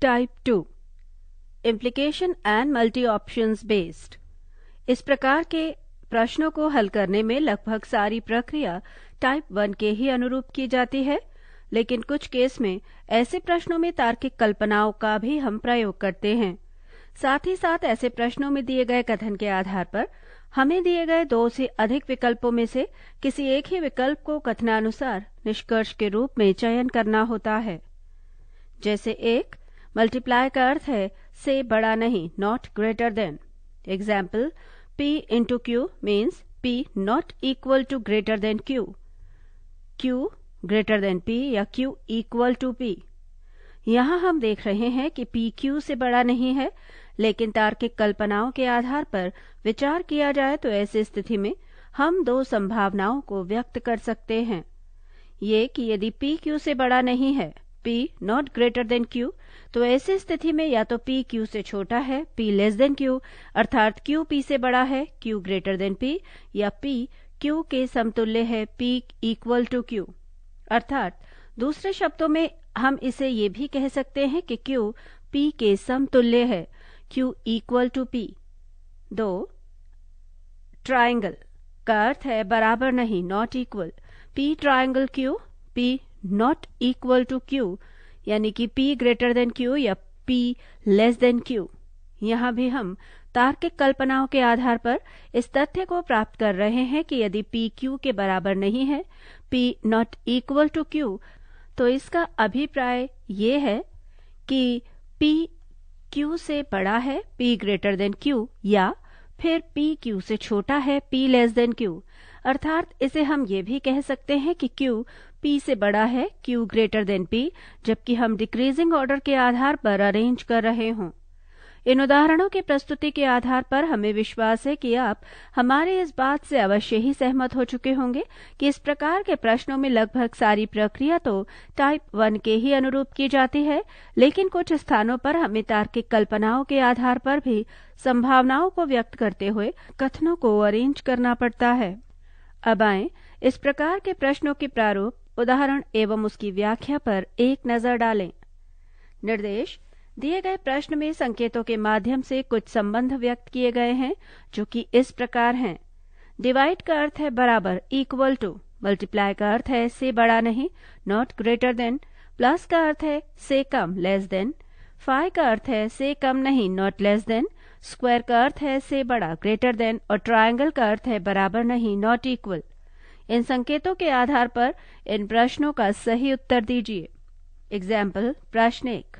Type 2 implication and multi options based. इस प्रकार के प्रश्नों को हल करने में लगभग सारी प्रक्रिया टाइप 1 के ही अनुरूप की जाती है, लेकिन कुछ केस में ऐसे प्रश्नों में तार्किक कल्पनाओं का भी हम प्रयोग करते हैं। साथ ही साथ ऐसे प्रश्नों में दिए गए कथन के आधार पर हमें दिए गए 2 से अधिक विकल्पों में से किसी एक ही विकल्प को कथनानुसार निष्कर्ष के रूप में चयन करना होता है। जैसे एक मल्टीप्लाई का अर्थ है से बड़ा नहीं, not greater then. Example, P into Q means P not equal to greater than Q, Q greater than P या Q equal to P। यहाँ हम देख रहे हैं कि P Q से बड़ा नहीं है, लेकिन तार्किक कल्पनाओं के आधार पर विचार किया जाए तो ऐसी स्थिति में हम 2 संभावनाओं को व्यक्त कर सकते हैं। ये कि यदि P Q से बड़ा नहीं है, P not greater than Q, तो ऐसी स्थिति में या तो P Q से छोटा है, P less than Q, अर्थात Q P से बड़ा है, Q greater than P, या P Q के समतुल्य है, P equal to Q। अर्थात दूसरे शब्दों में हम इसे ये भी कह सकते हैं कि Q P के समतुल्य है, Q equal to P। 2 triangle का अर्थ है बराबर नहीं, not equal. P triangle Q, P not equal to Q, यानी कि P ग्रेटर देन Q या P लेस देन Q। यहाँ भी हम तार्किक कल्पनाओं के आधार पर इस तथ्य को प्राप्त कर रहे हैं कि यदि P Q के बराबर नहीं है, P not equal to Q, तो इसका अभिप्राय ये है कि P Q से बड़ा है, P ग्रेटर देन Q, या फिर P Q से छोटा है, P लेस देन Q। अर्थात इसे हम ये भी कह सकते हैं कि Q P से बड़ा है, Q ग्रेटर देन P, जबकि हम डिक्रीजिंग ऑर्डर के आधार पर अरेंज कर रहे हों। इन उदाहरणों की प्रस्तुति के आधार पर हमें विश्वास है कि आप हमारे इस बात से अवश्य ही सहमत हो चुके होंगे कि इस प्रकार के प्रश्नों में लगभग सारी प्रक्रिया तो टाइप 1 के ही अनुरूप की जाती है, लेकिन कुछ स्थानों पर हमें तार्किक कल्पनाओं के आधार पर भी संभावनाओं को व्यक्त करते हुए कथनों को अरेंज करना पड़ता है। अब आएं इस प्रकार के प्रश्नों के प्रारूप, उदाहरण एवं उसकी व्याख्या पर एक नजर डालें। निर्देश: दिए गए प्रश्न में संकेतों के माध्यम से कुछ संबंध व्यक्त किए गए हैं, जो कि इस प्रकार हैं। डिवाइड का अर्थ है बराबर, इक्वल टू। मल्टीप्लाई का अर्थ है से बड़ा नहीं, नॉट ग्रेटर देन। प्लस का अर्थ है से कम, लेस देन। फाई का अर्थ है से कम नहीं, नॉट लेस देन। स्क्वायर का अर्थ है से बड़ा, ग्रेटर देन। और ट्रायंगल का अर्थ है बराबर नहीं, नॉट इक्वल। इन संकेतों के आधार पर इन प्रश्नों का सही उत्तर दीजिए। एग्जाम्पल, प्रश्न 1,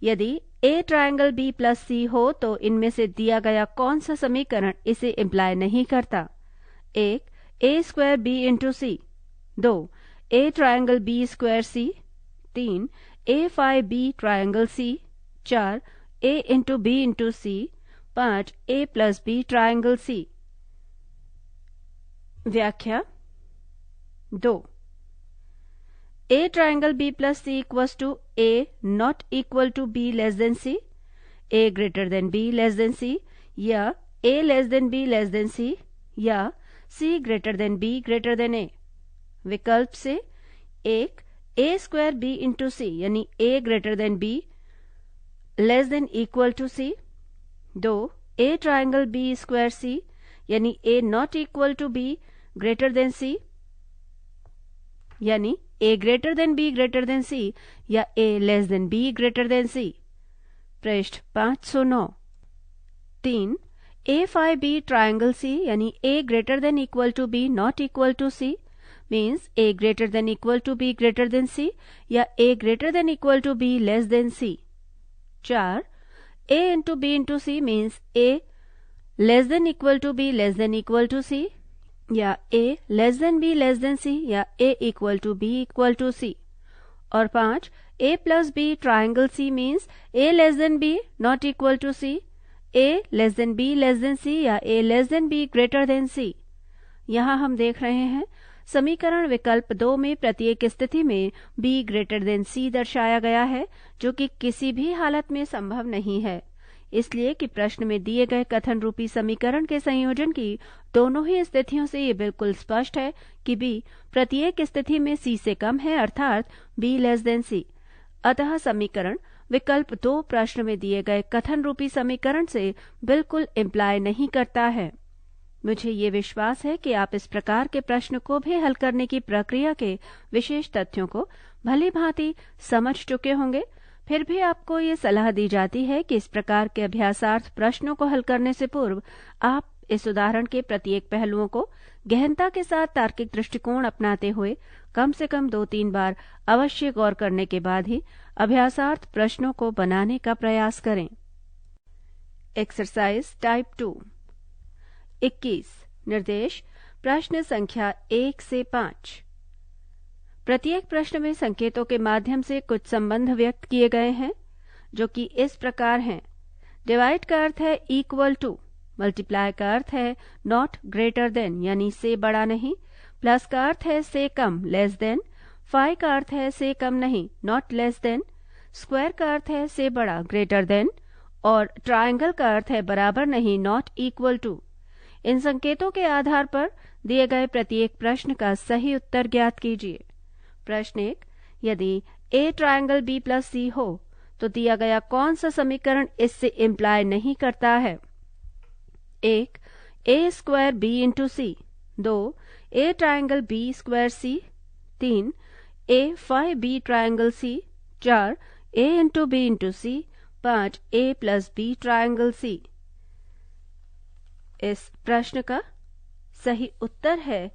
यदि A triangle B plus C हो तो इनमें से दिया गया कौन सा समीकरण इसे इम्प्लाई नहीं करता? 1. A square B into C। 2. A triangle B square C। 3. A phi B triangle C। 4. A into B into C। 5. A plus B triangle C। व्याख्या 2. A triangle B plus C equals to A not equal to B less than C, A greater than B less than C, या A less than B less than C, या C greater than B greater than A। विकल्प से 1. A square B into C यानी A greater than B less than equal to C। 2. A triangle B square C यानी A not equal to B greater than C, यानी A greater than B greater than C या A less than B greater than C। पृष्ठ 509। 3. A phi B triangle C यानी A greater than equal to B not equal to C means A greater than equal to B greater than C या A greater than equal to B less than C। 4. A into B into C means A less than equal to B less than equal to C या A less than B less than C या A equal to B equal to C। और 5. A plus B triangle C means A less than B not equal to C, A less than B less than C या A less than B greater than C। यहाँ हम देख रहे हैं समीकरण विकल्प 2 में प्रत्येक स्थिति में B ग्रेटर देन C दर्शाया गया है, जो कि किसी भी हालत में संभव नहीं है, इसलिए कि प्रश्न में दिए गए कथन रूपी समीकरण के संयोजन की दोनों ही स्थितियों से ये बिल्कुल स्पष्ट है कि B प्रत्येक स्थिति में C से कम है, अर्थात B लेस देन C। अतः समीकरण विकल्प 2 प्रश्न में दिए गए कथन रूपी समीकरण से बिल्कुल इम्प्लाई नहीं करता है। मुझे ये विश्वास है कि आप इस प्रकार के प्रश्न को भी हल करने की प्रक्रिया के विशेष तथ्यों को भली भांति समझ चुके होंगे। फिर भी आपको ये सलाह दी जाती है कि इस प्रकार के अभ्यासार्थ प्रश्नों को हल करने से पूर्व आप इस उदाहरण के प्रत्येक पहलुओं को गहनता के साथ तार्किक दृष्टिकोण अपनाते हुए कम से कम 2-3 बार अवश्य गौर करने के बाद ही अभ्यासार्थ प्रश्नों को बनाने का प्रयास करें। एक्सरसाइज टाइप 2 21 निर्देश प्रश्न संख्या 1 से 5। प्रत्येक प्रश्न में संकेतों के माध्यम से कुछ संबंध व्यक्त किए गए हैं जो कि इस प्रकार हैं। डिवाइड का अर्थ है इक्वल टू, मल्टीप्लाई का अर्थ है नॉट ग्रेटर देन यानी से बड़ा नहीं, प्लस का अर्थ है से कम लेस देन, फाई का अर्थ है से कम नहीं नॉट लेस देन, स्क्वायर का अर्थ है से बड़ा ग्रेटर देन और ट्रायंगल का अर्थ है बराबर नहीं नॉट इक्वल टू। इन संकेतों के आधार पर दिए गए प्रत्येक प्रश्न का सही उत्तर ज्ञात कीजिए। प्रश्न 1, यदि ए ट्रायंगल बी प्लस सी हो तो दिया गया कौन सा समीकरण इससे इम्प्लाई नहीं करता है? 1, A square B into C. 2, A triangle B square C. 3, A phi B triangle C. 4, A into B into C. 5, A plus B triangle C. इस प्रश्न का सही उत्तर है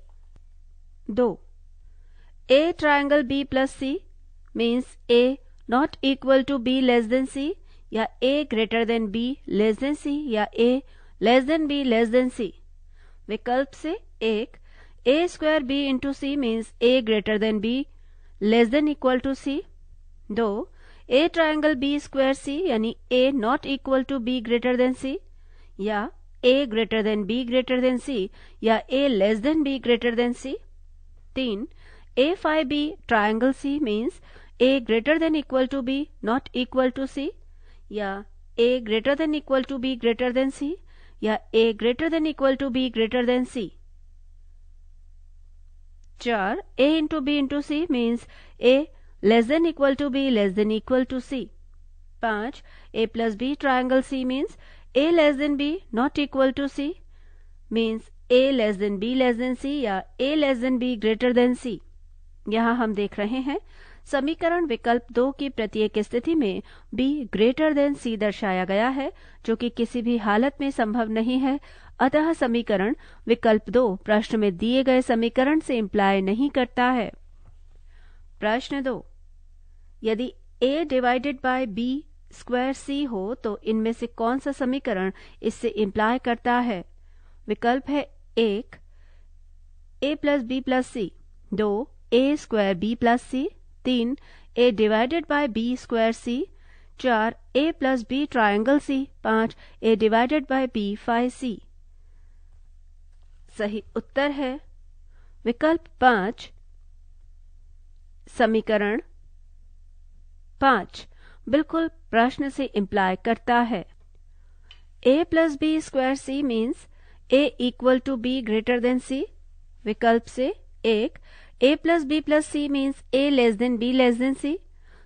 2। A triangle B plus C means A not equal to B less than C, या A greater than B less than C, या A less than B less than C. विकल्प से 1, A square B into C means A greater than B less than equal to C. 2, A triangle B square C यानी A not equal to B greater than C, या A greater than B greater than C, या A less than B greater than C. 3, A phi B triangle C means A greater than equal to B not equal to C, या A greater than equal to B greater than C, या A greater than equal to B greater than C. 4, A into B into C means A less than equal to B less than equal to C. 5, A plus B triangle C means A less than B not equal to C means A less than B less than C, या A less than B greater than C. यहाँ हम देख रहे हैं समीकरण विकल्प 2 की प्रत्येक स्थिति में b ग्रेटर देन c दर्शाया गया है, जो कि किसी भी हालत में संभव नहीं है। अतः समीकरण विकल्प 2 प्रश्न में दिए गए समीकरण से इम्प्लाई नहीं करता है। प्रश्न 2, यदि a divided by b square c हो तो इनमें से कौन सा समीकरण इससे इम्प्लाई करता है? विकल्प है 1, a plus B plus C. 2, A square B plus C. 3, A divided by B square C. 4, A plus B triangle C. 5, A divided by B phi C. सही उत्तर है विकल्प 5। समीकरण 5 बिल्कुल प्रश्न से इम्प्लाई करता है। A plus B square C means A equal to B greater than C. विकल्प से 1, A plus B plus C means A less than B less than C.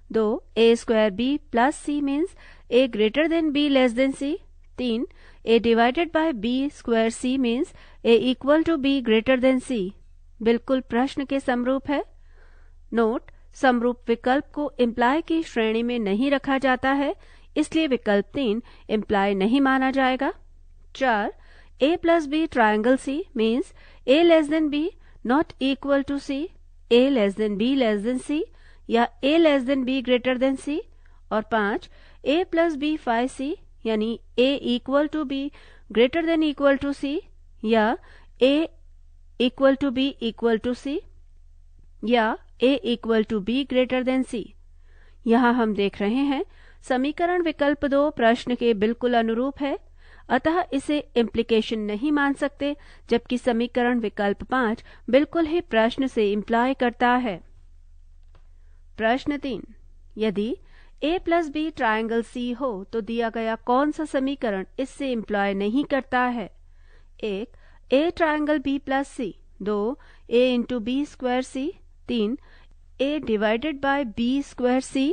2, A square B plus C means A greater than B less than C. 3, A divided by B square C means A equal to B greater than C. बिल्कुल प्रश्न के समरूप है। Note, समरूप विकल्प को imply की श्रेणी में नहीं रखा जाता है, इसलिए विकल्प 3 इम्प्लाई नहीं माना जाएगा। 4, A plus B triangle C means A less than B not equal to C, A less than B less than C, या A less than B greater than C. और 5, A plus B phi C यानी A equal to B greater than equal to C, या A equal to B equal to C, या A equal to B greater than C. यहाँ हम देख रहे हैं समीकरण विकल्प 2 प्रश्न के बिल्कुल अनुरूप है, अतः इसे इम्प्लीकेशन नहीं मान सकते, जबकि समीकरण विकल्प 5 बिल्कुल ही प्रश्न से इम्प्लाई करता है। प्रश्न 3, यदि a plus B triangle C हो तो दिया गया कौन सा समीकरण इससे इम्प्लॉय नहीं करता है? 1, a triangle b plus C. 2, a into B square C. 3, a divided by b square C.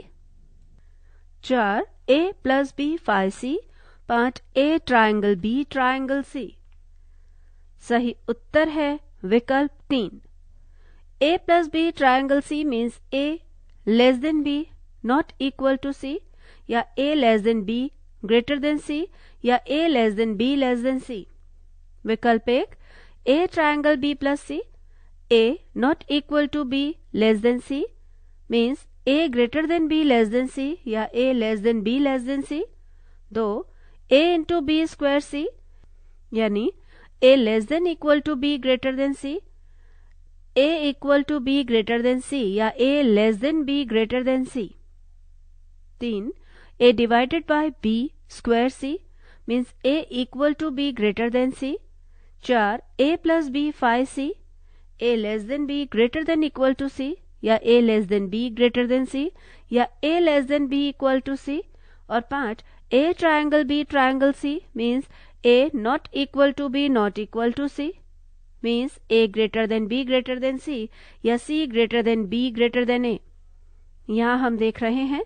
4 A plus B 5C, 5 A triangle B triangle C. सही उत्तर है विकल्प 3। A plus B triangle C means A less than B not equal to C, या A less than B greater than C, या A less than B less than C. विकल्प 1 A triangle B plus C, A not equal to B less than C means A greater than B less than C, या A less than B less than C। 2 A into B square C, यानी A less than equal to B greater than C, A equal to B greater than C, या A less than B greater than C। 3 A divided by B square C means A equal to B greater than C। 4 A plus B 5C, A less than B greater than equal to C, या A less than B greater than C, या A less than B equal to C। और 5 A triangle B triangle C means A not equal to B not equal to C means A greater than B greater than C, या C greater than B greater than A। यहाँ हम देख रहे हैं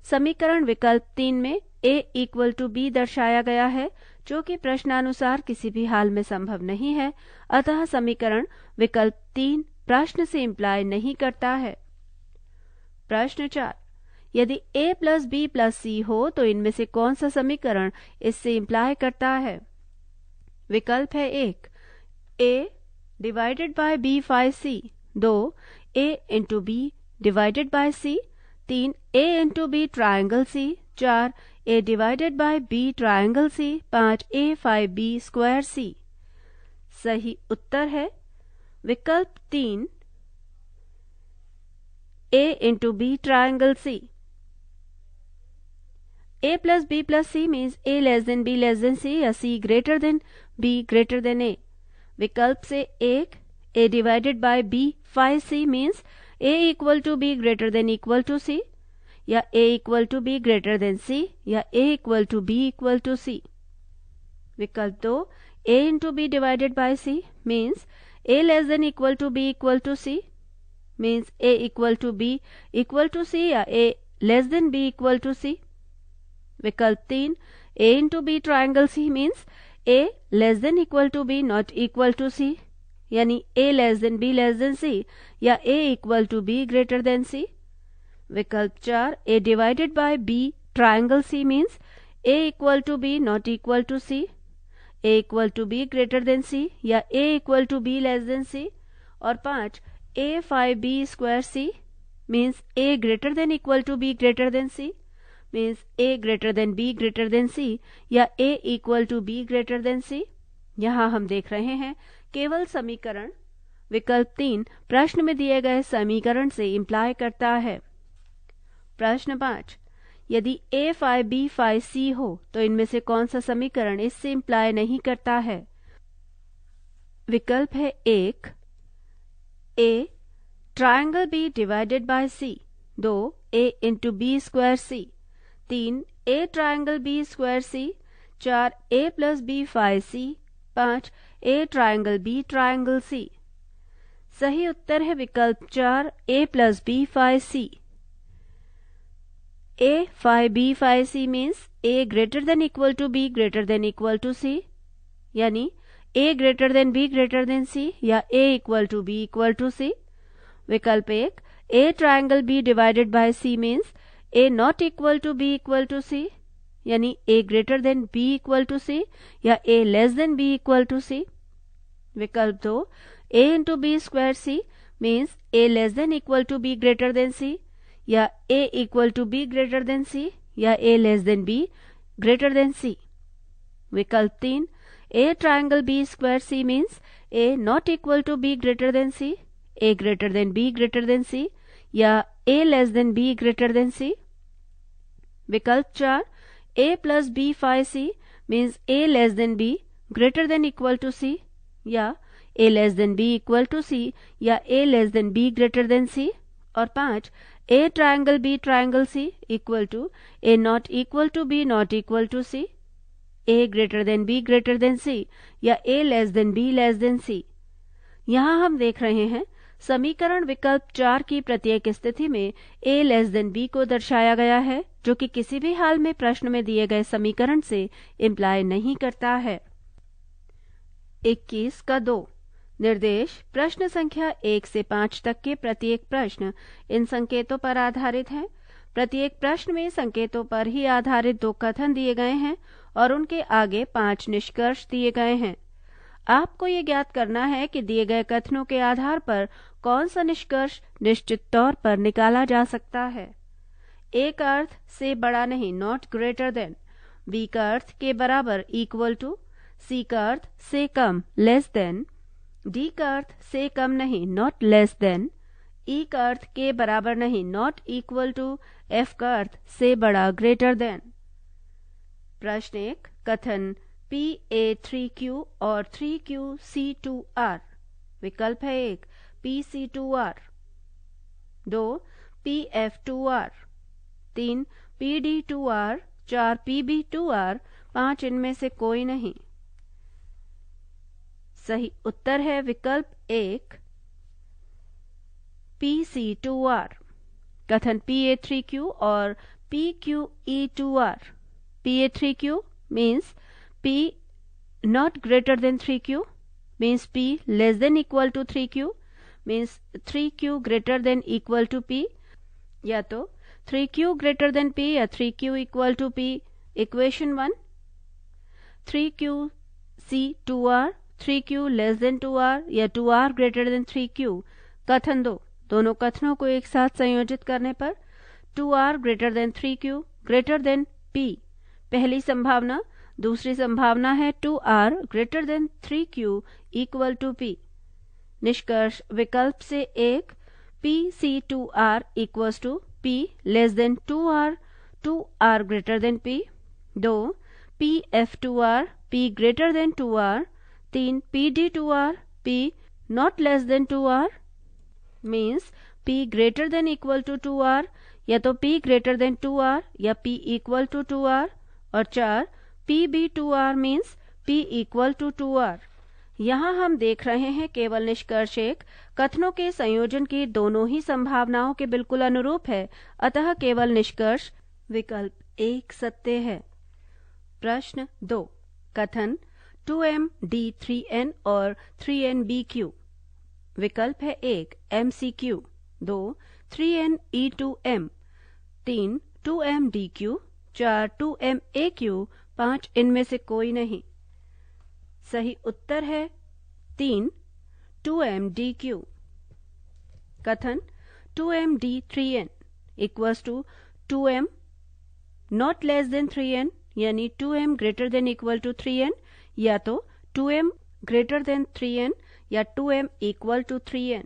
समीकरण विकल्प 3 में A इक्वल टू B दर्शाया गया है, जो कि प्रश्नानुसार किसी भी हाल में संभव नहीं है, अतः समीकरण विकल्प 3 प्रश्न से इम्प्लाई नहीं करता है। प्रश्न 4 यदि A plus B plus C हो तो इनमें से कौन सा समीकरण इससे इम्प्लाई करता है? विकल्प है 1 A divided by B 5C, 2 A into B divided by C, 3 A into B triangle C, 4 A divided by B triangle C, 5 A 5B square C। सही उत्तर है विकल्प 3 A into B triangle C। A plus B plus C means A less than B less than C, या C greater than B greater than A। विकल्प से 1 A divided by B 5C means A equal to B greater than equal to C, या A equal to B greater than C, या A equal to B equal to C। विकल्प 2 A into B divided by C means A less than equal to B equal to C means A equal to B equal to C, या A less than B equal to C। विकल्प 3 A into B triangle C means A less than equal to B not equal to C, यानी A less than B less than C, या A equal to B greater than C। विकल्प 4 A divided by B triangle C means A equal to B not equal to C, A equal to B greater than C, या A equal to B less than C। और 5 A 5B square C means A greater than equal to B greater than C means A greater than B greater than C, या A equal to B greater than C। यहाँ हम देख रहे हैं केवल समीकरण विकल्प 3 प्रश्न में दिए गए समीकरण से इम्प्लाई करता है। प्रश्न 5 यदि A 5B 5C हो तो इनमें से कौन सा समीकरण इससे इम्प्लाई नहीं करता है? विकल्प है 1 A triangle B divided by C, 2 A into B square C, 3 A triangle B square C, 4 A plus B 5C, 5 A triangle B triangle C। सही उत्तर है विकल्प 4 A plus B 5C। A 5B 5C means A greater than equal to B greater than equal to C, यानी A greater than B greater than C, या A equal to B equal to C। विकल्प 1 A triangle B divided by C means A not equal to B equal to C, यानी A greater than B equal to C, या A less than B equal to C। विकल्प 2 A into B square C means A less than equal to B greater than C, या A equal to B greater than C, या A less than B greater than C। विकल्प 3 A triangle B square C means A not equal to B greater than C, A greater than B greater than C, या A less than B greater than C। विकल्प 4 A plus B 5C means A less than B greater than equal to C, या A less than B equal to C, या A less than B greater than C। और 5 A triangle B triangle C equal to A not equal to B not equal to C, A greater than B greater than C, या A less than B less than C। यहाँ हम देख रहे हैं समीकरण विकल्प 4 की प्रत्येक स्थिति में a लेस देन b को दर्शाया गया है, जो कि किसी भी हाल में प्रश्न में दिए गए समीकरण से इम्प्लाई नहीं करता है। 21 का 2 निर्देश प्रश्न संख्या 1 से 5 तक के प्रत्येक प्रश्न इन संकेतों पर आधारित हैं। प्रत्येक प्रश्न में संकेतों पर ही आधारित 2 कथन दिए गए हैं और उनके आगे 5 निष्कर्ष दिए गए हैं। आपको ये ज्ञात करना है कि दिए गए कथनों के आधार पर कौन सा निष्कर्ष निश्चित तौर पर निकाला जा सकता है। ए का अर्थ से बड़ा नहीं, नॉट ग्रेटर देन, बी का अर्थ के बराबर, इक्वल टू, सी का अर्थ से कम, लेस देन, डी का अर्थ से कम नहीं, नॉट लेस देन, ई का अर्थ के बराबर नहीं, नॉट इक्वल टू, एफ का अर्थ से बड़ा, ग्रेटर देन। प्रश्न 1 कथन PA3Q और 3QC2R। विकल्प है 1 PC2R, 2 PF2R, 3 PD2R, 4 PB2R, 5 इनमें से कोई नहीं। सही उत्तर है विकल्प 1 PC2R। कथन PA3Q और PQE2R। PA3Q means P not greater than 3Q, means P less than equal to 3Q, means 3Q greater than equal to P, या तो 3Q greater than P या 3Q equal to P। Equation 1 3QC2R, 3Q less than 2R या 2R greater than 3Q। कथन 2 दोनों कथनों को एक साथ संयोजित करने पर 2R greater than 3Q greater than P पहली संभावना, दूसरी संभावना है 2R greater than 3Q equal to P। निष्कर्ष विकल्प से 1 PC2R equals to P less than 2R, 2R greater than P, 2 PF2R, P greater than 2R, 3 PD2R, P not less than 2R, means P greater than equal to 2R, या तो P greater than 2R या P equal to 2R, और 4 PB2R means P equal to 2R। यहाँ हम देख रहे हैं केवल निष्कर्ष 1 कथनों के संयोजन की दोनों ही संभावनाओं के बिल्कुल अनुरूप है, अतः केवल निष्कर्ष विकल्प 1 सत्य है। प्रश्न 2 कथन 2MD3N और 3NBQ। विकल्प है 1 MCQ, 2 3NE2M, 3 2MDQ, 4 2MAQ, 5 इनमें से कोई नहीं। सही उत्तर है 3 2MDQ। कथन 2MD3N equals to 2M not less than 3N, यानी 2M greater than equal to 3N, या तो 2M ग्रेटर देन 3N या 2M इक्वल टू 3N।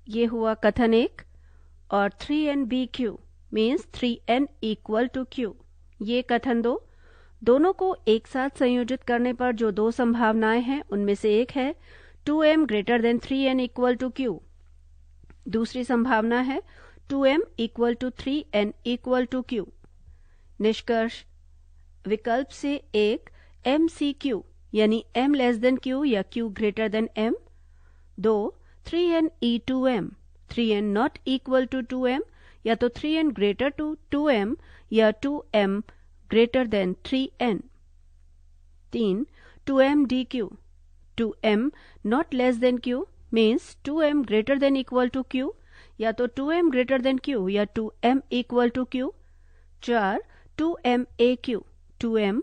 ये हुआ कथन 1। और 3NBQ means 3N equal to Q, ये कथन 2। दोनों को एक साथ संयोजित करने पर जो 2 संभावनाएं हैं उनमें से एक है 2M greater than 3N equal to Q, दूसरी संभावना है 2M equal to 3N equal to Q। निष्कर्ष विकल्प से 1 MCQ यानी M लेस देन Q या Q greater than M, 2 3NE2M, 3N not equal to 2M, या तो 3N ग्रेटर टू 2M या 2M greater than 3N। 3 2MDQ, 2M not less than Q means 2M greater than equal to Q, या तो 2M greater than Q या 2M equal to Q। 4 2MAQ, 2M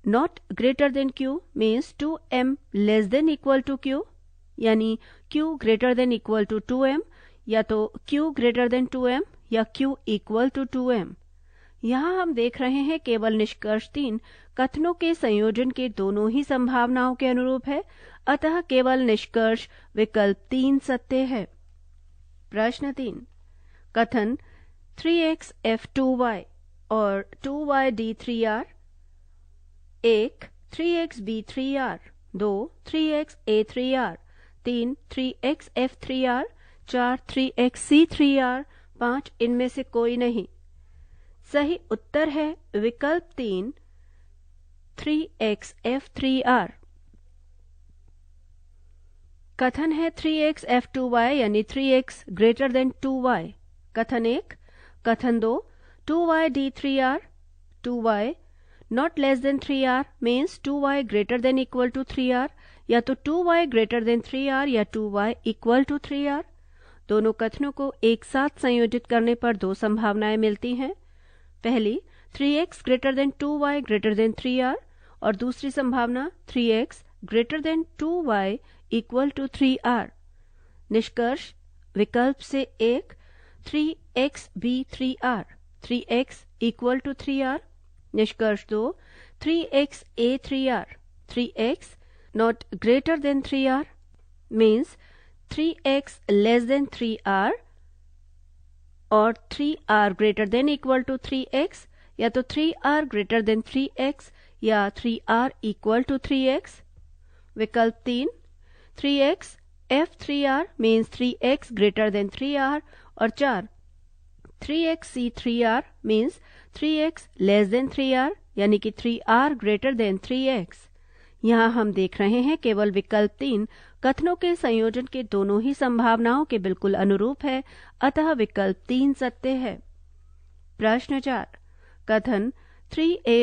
not greater than Q means 2M less than equal to Q, यानी Q greater than equal to 2M, या तो Q greater then 2M या Q equal to 2M। यहाँ हम देख रहे हैं केवल निष्कर्ष 3 कथनों के संयोजन के दोनों ही संभावनाओं के अनुरूप है, अतः केवल निष्कर्ष विकल्प 3 सत्य है। प्रश्न 3 कथन 3xF2y और 2yD3R। 1 3xB3R, 2 3xA3R, 3 3xF3R, 4 3xC3R, 5 इनमें से कोई नहीं। सही उत्तर है विकल्प 3 3xF3R। कथन है 3x f2y यानी 3x ग्रेटर देन 2y। कथन 1। कथन 2 2y d3r 2y not less than 3r means 2y greater than equal to 3r, या तो 2y ग्रेटर देन 3r या 2y इक्वल टू 3r। दोनों कथनों को एक साथ संयोजित करने पर दो संभावनाएं मिलती हैं। पहली 3x greater than 2y greater then 3r और दूसरी संभावना 3x greater than 2y equal to 3r। निष्कर्ष विकल्प से 1 3x b 3r 3x equal to 3r। निष्कर्ष 2 3x a 3r 3x not greater then 3r means 3x less than 3r और 3r greater than equal to 3x, या तो 3r greater than 3x या 3r equal to 3x। विकल्प 3 3x f3r means 3x greater than 3r और 4 3x c 3r means 3x less than 3r यानी कि 3r greater than 3x। यहाँ हम देख रहे हैं केवल विकल्प 3 कथनों के संयोजन के दोनों ही संभावनाओं के बिल्कुल अनुरूप है, अतः विकल्प 3 सत्य है। प्रश्न 4। कथन 3a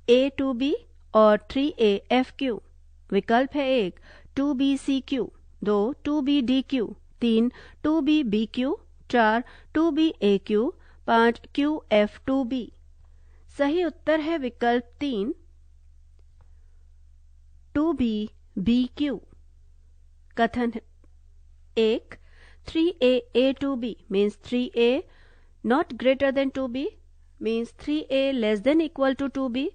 a2b और 3a fq। विकल्प है 1 2b cq, 2 2b dq, 3 2b bq, 4 2b aq, 5 q f2b। सही उत्तर है विकल्प 3 2b bq। कथन 1 3a a2b means 3a not greater than 2b means 3a less than equal to 2b,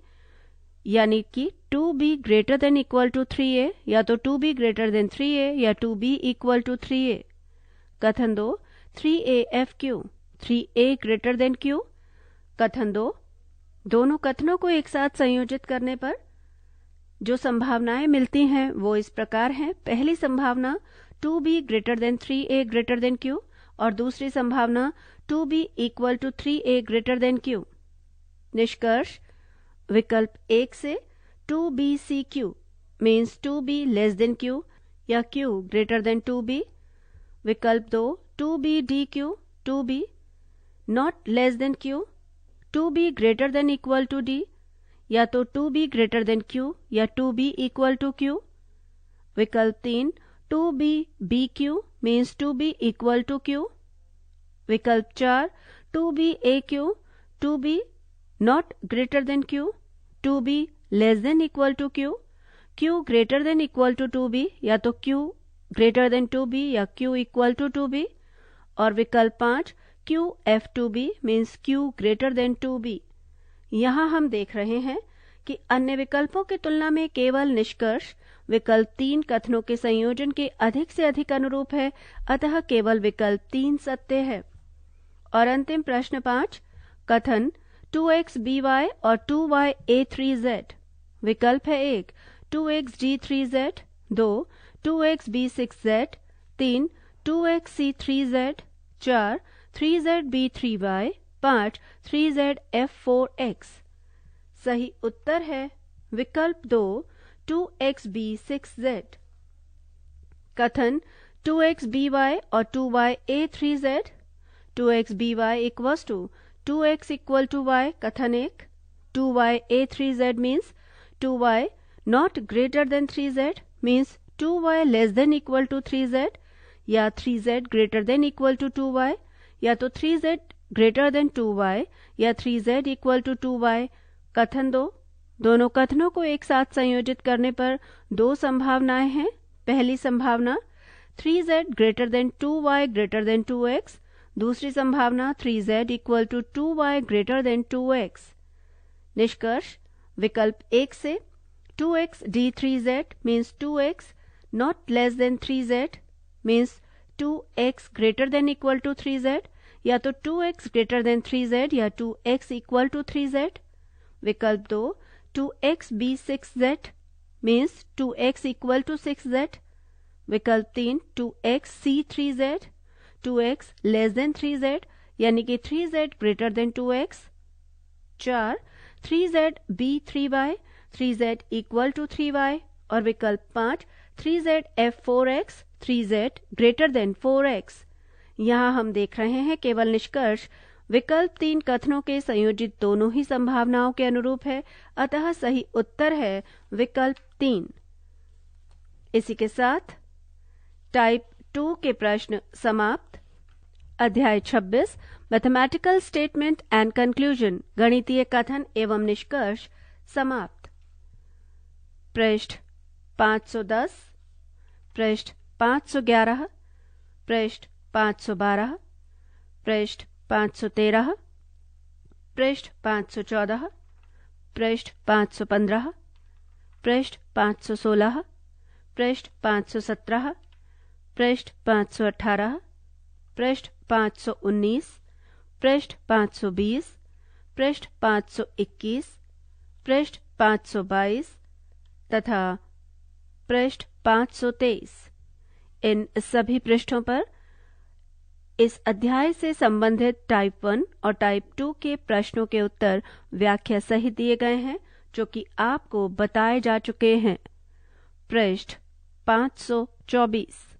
यानी कि 2b greater than equal to 3a, या तो 2b greater than 3a या 2b equal to 3a। कथन 2 3a fq 3a greater than q। कथन 2 दोनों कथनों को एक साथ संयोजित करने पर जो संभावनाएं मिलती हैं वो इस प्रकार हैं। पहली संभावना 2b greater than 3a greater than q और दूसरी संभावना 2b equal to 3a greater than q। निष्कर्ष विकल्प 1 से 2b cq means 2b less than q या q ग्रेटर देन 2b। विकल्प 2 2b dq 2b not less than q 2b greater than equal to d, या तो 2b greater than q या 2b equal to q। विकल्प 3 2b bq means 2b equal to q। विकल्प 4 2b aq 2b not greater than q 2b less than equal to q, q greater than equal to 2b, या तो q greater than 2b या q equal to 2b। और विकल्प 5 q f2b means q greater than 2b। यहाँ हम देख रहे हैं कि अन्य विकल्पों की तुलना में केवल निष्कर्ष विकल्प 3 कथनों के संयोजन के अधिक से अधिक अनुरूप है, अतः केवल विकल्प 3 सत्य है। और अंतिम प्रश्न 5। कथन 2x by और 2y a3z। विकल्प है 1 2x d3z, 2 2x b6z, 3 2x c3z, 4 3z b3y, 5 3z f4x। सही उत्तर है विकल्प 2 2x b6z। कथन 2x by और 2y a3z 2x by equals to 2x equal to y। कथन 1 2y a3z means 2y not greater than 3z means 2y less than equal to 3z, या 3z greater than equal to 2y, या तो 3z greater than 2y या 3z equal to 2y। कथन 2 दोनों कथनों को एक साथ संयोजित करने पर दो संभावनाएं हैं। पहली संभावना 3z greater than 2y greater then 2x, दूसरी संभावना 3z equal to 2y greater then 2x। निष्कर्ष विकल्प 1 से 2x d3z means 2x not less than 3z means 2x greater than equal to 3z, या तो 2x ग्रेटर देन 3z या 2x equal to 3z। विकल्प 2 2x b6z means 2x equal to 6z। विकल्प 3 2x c3z 2x less than 3z यानी कि 3z greater than 2x। 4 3z b3y 3z equal to 3y और विकल्प 5 3zf4x 3z greater than 4x। यहाँ हम देख रहे हैं केवल निष्कर्ष विकल्प 3 कथनों के संयोजित दोनों ही संभावनाओं के अनुरूप है, अतः सही उत्तर है विकल्प 3। इसी के साथ टाइप 2 के प्रश्न समाप्त। अध्याय 26 मैथमेटिकल स्टेटमेंट एंड कंक्लूजन गणितीय कथन एवं निष्कर्ष समाप्त। पृष्ठ 510, पृष्ठ 511, पृष्ठ 512, पृष्ठ 513, पृष्ठ 514, पृष्ठ 515, पृष्ठ 516, पृष्ठ 517, पृष्ठ 518, पृष्ठ 519, पृष्ठ 520, पृष्ठ 521, पृष्ठ 522 तथा पृष्ठ 523। इन सभी पृष्ठों पर इस अध्याय से संबंधित टाइप 1 और टाइप 2 के प्रश्नों के उत्तर व्याख्या सहित दिए गए हैं, जो कि आपको बताए जा चुके हैं। पृष्ठ 524।